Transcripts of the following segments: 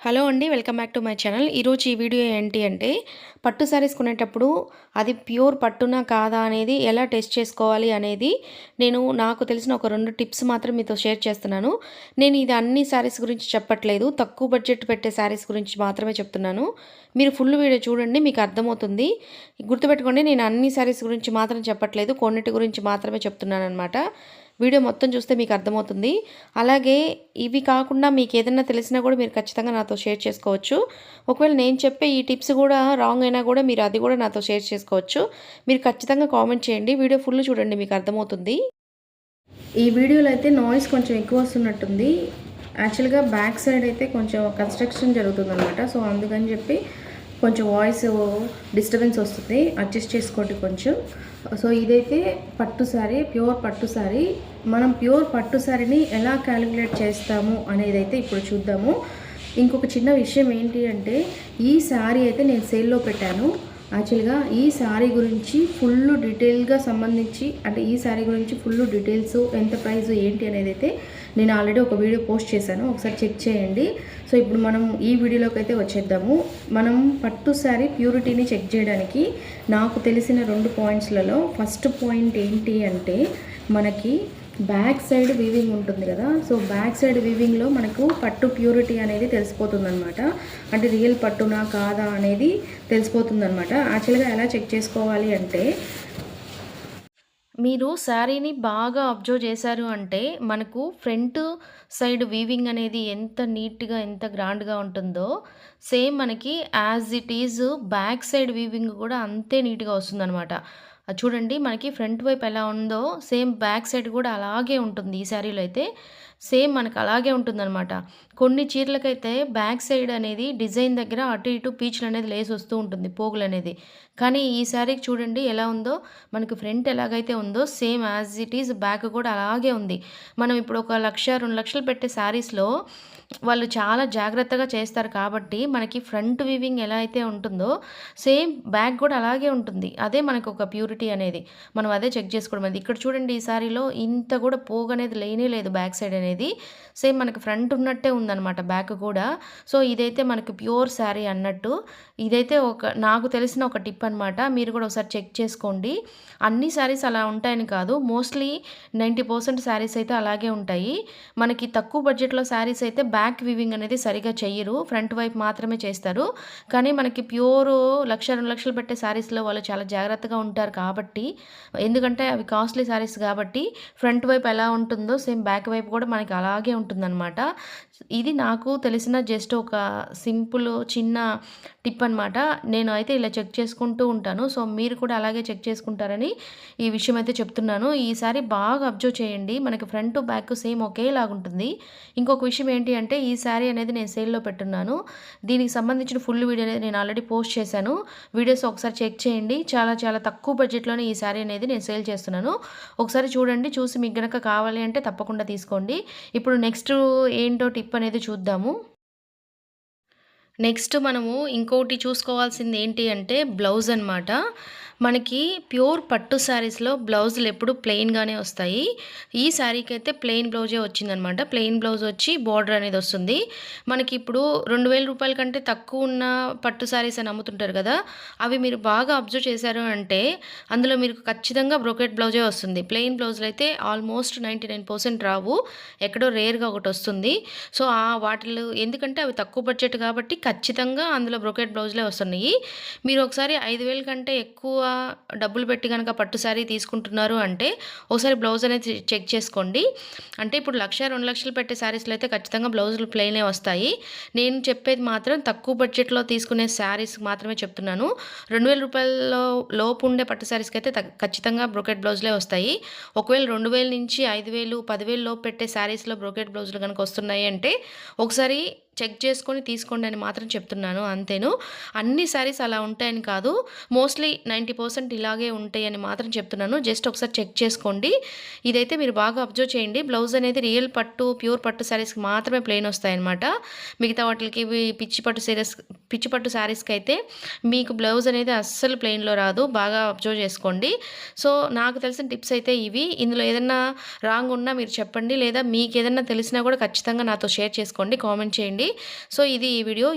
Hello అండి. Welcome back to my channel. ఈరోజు ఈ వీడియో ఏంటి అంటే, పట్టు శారీస్ కొనేటప్పుడు అది ప్యూర్ పట్టునా కాదా అనేది ఎలా టెస్ట్ చేసుకోవాలి అనేది నాకు తెలిసిన ఒక 2 టిప్స్ మాత్రం మీతో షేర్ చేస్తున్నాను. నేను ఇది అన్ని శారీస్ గురించి చెప్పట్లేదు. తక్కువ బడ్జెట్ పెట్టే శారీస్ గురించి మాత్రమే చెప్తున్నాను. మీరు ఫుల్ వీడియో చూడండి, మీకు అర్థమవుతుంది. గుర్తుపెట్టుకోండి, నేను అన్ని శారీస్ గురించి మాత్రం చెప్పట్లేదు. కొన్నిటి గురించి మాత్రమే చెప్తున్నాననమాట. వీడియో మొత్తం చూస్తే మీకు అర్థమవుతుంది. అలాగే ఇవి కాకుండా మీకు ఏదైనా తెలిసినా కూడా మీరు ఖచ్చితంగా నాతో షేర్ చేసుకోవచ్చు. ఒకవేళ నేను చెప్పే ఈ టిప్స్ కూడా రాంగ్ అయినా కూడా మీరు అది కూడా నాతో షేర్ చేసుకోవచ్చు. మీరు ఖచ్చితంగా కామెంట్ చేయండి. వీడియో ఫుల్ చూడండి, మీకు అర్థమవుతుంది. ఈ వీడియోలో అయితే నాయిస్ కొంచెం ఎక్కువ వస్తున్నట్టుంది. యాక్చువల్గా బ్యాక్ సైడ్ అయితే కొంచెం కన్స్ట్రక్షన్ జరుగుతుందన్నమాట. సో అందుకని చెప్పి కొంచెం వాయిస్ డిస్టర్బెన్స్ వస్తుంది, అడ్జస్ట్ చేసుకోండి కొంచెం. సో ఇదైతే పట్టు శారీ, ప్యూర్ పట్టు శారీ. మనం ప్యూర్ పట్టు శారీని ఎలా క్యాలిక్యులేట్ చేస్తాము అనేది అయితే ఇప్పుడు చూద్దాము. ఇంకొక చిన్న విషయం ఏంటి అంటే, ఈ శారీ అయితే నేను సేల్లో పెట్టాను. యాక్చువల్గా ఈ శారీ గురించి ఫుల్ డీటెయిల్గా సంబంధించి, అంటే ఈ శారీ గురించి ఫుల్ డీటెయిల్స్, ఎంత ప్రైస్ ఏంటి అనేది అయితే నేను ఆల్రెడీ ఒక వీడియో పోస్ట్ చేశాను, ఒకసారి చెక్ చేయండి. సో ఇప్పుడు మనం ఈ వీడియోలోకి అయితే వచ్చేద్దాము. మనం పట్టు శారీ ప్యూరిటీని చెక్ చేయడానికి నాకు తెలిసిన 2 పాయింట్స్లలో ఫస్ట్ పాయింట్ ఏంటి అంటే, మనకి బ్యాక్ సైడ్ వీవింగ్ ఉంటుంది కదా. సో బ్యాక్ సైడ్ వీవింగ్లో మనకు పట్టు ప్యూరిటీ అనేది తెలిసిపోతుందన్నమాట. అంటే రియల్ పట్టునా కాదా అనేది తెలిసిపోతుందన్నమాట. యాక్చువల్గా ఎలా చెక్ చేసుకోవాలి అంటే, మీరు శారీని బాగా అబ్జర్వ్ చేశారు అంటే, మనకు ఫ్రంట్ సైడ్ వీవింగ్ అనేది ఎంత నీట్‌గా, ఎంత గ్రాండ్‌గా ఉంటుందో, సేమ్ మనకి as it is back side weaving కూడా అంతే నీట్‌గా వస్తుందనమాట. అది చూడండి, మనకి ఫ్రంట్ వైపు ఎలా ఉందో సేమ్ బ్యాక్ సైడ్ కూడా అలాగే ఉంటుంది. ఈ శారీలో అయితే సేమ్ మనకు అలాగే ఉంటుందనమాట. కొన్ని చీరలకైతే బ్యాక్ సైడ్ అనేది డిజైన్ దగ్గర అటు ఇటు పీచులు అనేది లేసి వస్తూ ఉంటుంది, పోగులు అనేది. కానీ ఈ శారీకి చూడండి ఎలా ఉందో, మనకి ఫ్రంట్ ఎలాగైతే ఉందో same as it is back కూడా అలాగే ఉంది. మనం ఇప్పుడు ఒక 1,00,000, 2,00,000 పెట్టే శారీస్‌లో వాళ్ళు చాలా జాగ్రత్తగా చేస్తారు కాబట్టి, మనకి ఫ్రంట్ వీవింగ్ ఎలా అయితే ఉంటుందో సేమ్ బ్యాక్ కూడా అలాగే ఉంటుంది. అదే మనకు ఒక ప్యూరిటీ అనేది. మనం అదే చెక్ చేసుకోవడం అది. ఇక్కడ చూడండి, ఈ శారీలో ఇంత కూడా పోగు అనేది లేనే లేదు బ్యాక్ సైడ్ అనేది. సేమ్ మనకి ఫ్రంట్ ఉన్నట్టే ఉందనమాట బ్యాక్ కూడా. సో ఇదైతే మనకి ప్యూర్ శారీ అన్నట్టు. ఇదైతే నాకు తెలిసిన ఒక టిప్ అనమాట. మీరు కూడా ఒకసారి చెక్ చేసుకోండి. అన్ని శారీస్ అలా ఉంటాయని కాదు, మోస్ట్లీ 90% శారీస్ అయితే అలాగే ఉంటాయి. మనకి తక్కువ బడ్జెట్‌లో శారీస్ అయితే బ్యాక్ వీవింగ్ అనేది సరిగ్గా చెయ్యరు, ఫ్రంట్ వైపు మాత్రమే చేస్తారు. కానీ మనకి ప్యూర్ 1,00,000, 2,00,000 పెట్టే శారీస్‌లో వాళ్ళు చాలా జాగ్రత్తగా ఉంటారు కాబట్టి, ఎందుకంటే అవి కాస్ట్లీ శారీస్ కాబట్టి ఫ్రంట్ వైపు ఎలా ఉంటుందో సేమ్ బ్యాక్ వైపు కూడా మనకి అలాగే ఉంటుందన్నమాట. ఇది నాకు తెలిసిన జస్ట్ ఒక సింపుల్ చిన్న టిప్ అనమాట. నేను అయితే ఇలా చెక్ చేసుకుంటూ ఉంటాను. సో మీరు కూడా అలాగే చెక్ చేసుకుంటారని ఈ విషయం అయితే చెప్తున్నాను. ఈసారి బాగా అబ్జర్వ్ చేయండి, మనకి ఫ్రంట్ బ్యాక్ సేమ్ ఒకేలాగుంటుంది. ఇంకొక విషయం ఏంటి అంటే, ఈ శారీ అనేది నేను సేల్‌లో పెట్టున్నాను. దీనికి సంబంధించిన ఫుల్ వీడియో అనేది నేను ఆల్రెడీ పోస్ట్ చేశాను. వీడియోస్ ఒకసారి చెక్ చేయండి. చాలా చాలా తక్కువ బడ్జెట్‌లోనే ఈ శారీ అనేది నేను సేల్ చేస్తున్నాను. ఒకసారి చూడండి, చూసి మీకు గనక కావాలి అంటే తప్పకుండా తీసుకోండి. ఇప్పుడు నెక్స్ట్ ఏంటో టిప్ అనేది చూద్దాము. నెక్స్ట్ మనము ఇంకోటి చూసుకోవాల్సింది ఏంటి అంటే, బ్లౌజ్ అనమాట. మనకి ప్యూర్ పట్టు శారీస్‌లో బ్లౌజులు ఎప్పుడు ప్లెయిన్‌గానే వస్తాయి. ఈ శారీకి అయితే ప్లెయిన్ బ్లౌజే వచ్చిందనమాట. ప్లెయిన్ బ్లౌజ్ వచ్చి బోర్డర్ అనేది వస్తుంది. మనకి ఇప్పుడు రూ. 2,000 కంటే తక్కువ ఉన్న పట్టు శారీస్ అని అమ్ముతుంటారు కదా. అవి మీరు బాగా అబ్జర్వ్ చేశారు అంటే, అందులో మీరు ఖచ్చితంగా బ్రోకెట్ బ్లౌజే వస్తుంది. ప్లెయిన్ బ్లౌజులు అయితే ఆల్మోస్ట్ 99% రావు. ఎక్కడో రేర్‌గా ఒకటి వస్తుంది. సో వాటిలో ఎందుకంటే అవి తక్కువ బడ్జెట్ కాబట్టి ఖచ్చితంగా అందులో బ్రోకెట్ బ్లౌజులే వస్తున్నాయి. మీరు ఒకసారి 5,000 కంటే ఎక్కువ డబ్బులు పెట్టి గనక పట్టు శారీ తీసుకుంటున్నారు అంటే, ఒకసారి బ్లౌజ్ అనేది చెక్ చేసుకోండి. అంటే ఇప్పుడు 1,00,000, 2,00,000 పెట్టే శారీస్‌లో అయితే ఖచ్చితంగా బ్లౌజులు ప్లెయినే వస్తాయి. నేను చెప్పేది మాత్రం తక్కువ బడ్జెట్‌లో తీసుకునే శారీస్‌కి మాత్రమే చెప్తున్నాను. రూ. 2,000 లోపు ఉండే పట్టు శారీస్‌కి అయితే ఖచ్చితంగా బ్రోకెట్ బ్లౌజులే వస్తాయి. ఒకవేళ 2,000 నుంచి 5,000, 10,000 లోపు పెట్టే శారీస్‌లో బ్రోకెట్ బ్లౌజులు గనక వస్తున్నాయి అంటే, ఒకసారి చెక్ చేసుకొని తీసుకోండి అని మాత్రం చెప్తున్నాను, అంతేను. అన్ని శారీస్ అలా ఉంటాయని కాదు, మోస్ట్లీ 90% ఇలాగే ఉంటాయని మాత్రం చెప్తున్నాను. జస్ట్ ఒకసారి చెక్ చేసుకోండి. ఇదైతే మీరు బాగా అబ్జర్వ్ చేయండి. బ్లౌజ్ అనేది రియల్ పట్టు, ప్యూర్ పట్టు శారీస్‌కి మాత్రమే ప్లెయిన్ వస్తాయన్నమాట. మిగతా వాటికి పిచ్చి పట్టు శారీస్‌కి అయితే మీకు బ్లౌజ్ అనేది అస్సలు ప్లెయిన్‌లో రాదు. బాగా అబ్జర్వ్ చేసుకోండి. సో నాకు తెలిసిన టిప్స్ అయితే ఇవి. ఇందులో ఏదన్నా రాంగ్ ఉన్నా మీరు చెప్పండి, లేదా మీకు ఏదన్నా తెలిసినా కూడా ఖచ్చితంగా నాతో షేర్ చేసుకోండి, కామెంట్ చేయండి. సో ఇది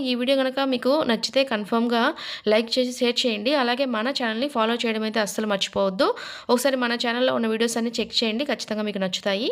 ఈ వీడియో గనక మీకు నచ్చితే కన్ఫర్మ్‌గా లైక్ చేసి షేర్ చేయండి. అలాగే మన ఛానెల్‌ని ఫాలో చేయడం అయితే అస్సలు మర్చిపోవద్దు. ఒకసారి మన ఛానెల్‌లో ఉన్న వీడియోస్ అన్నీ చెక్ చేయండి. ఖచ్చితంగా మీకు నచ్చుతాయి.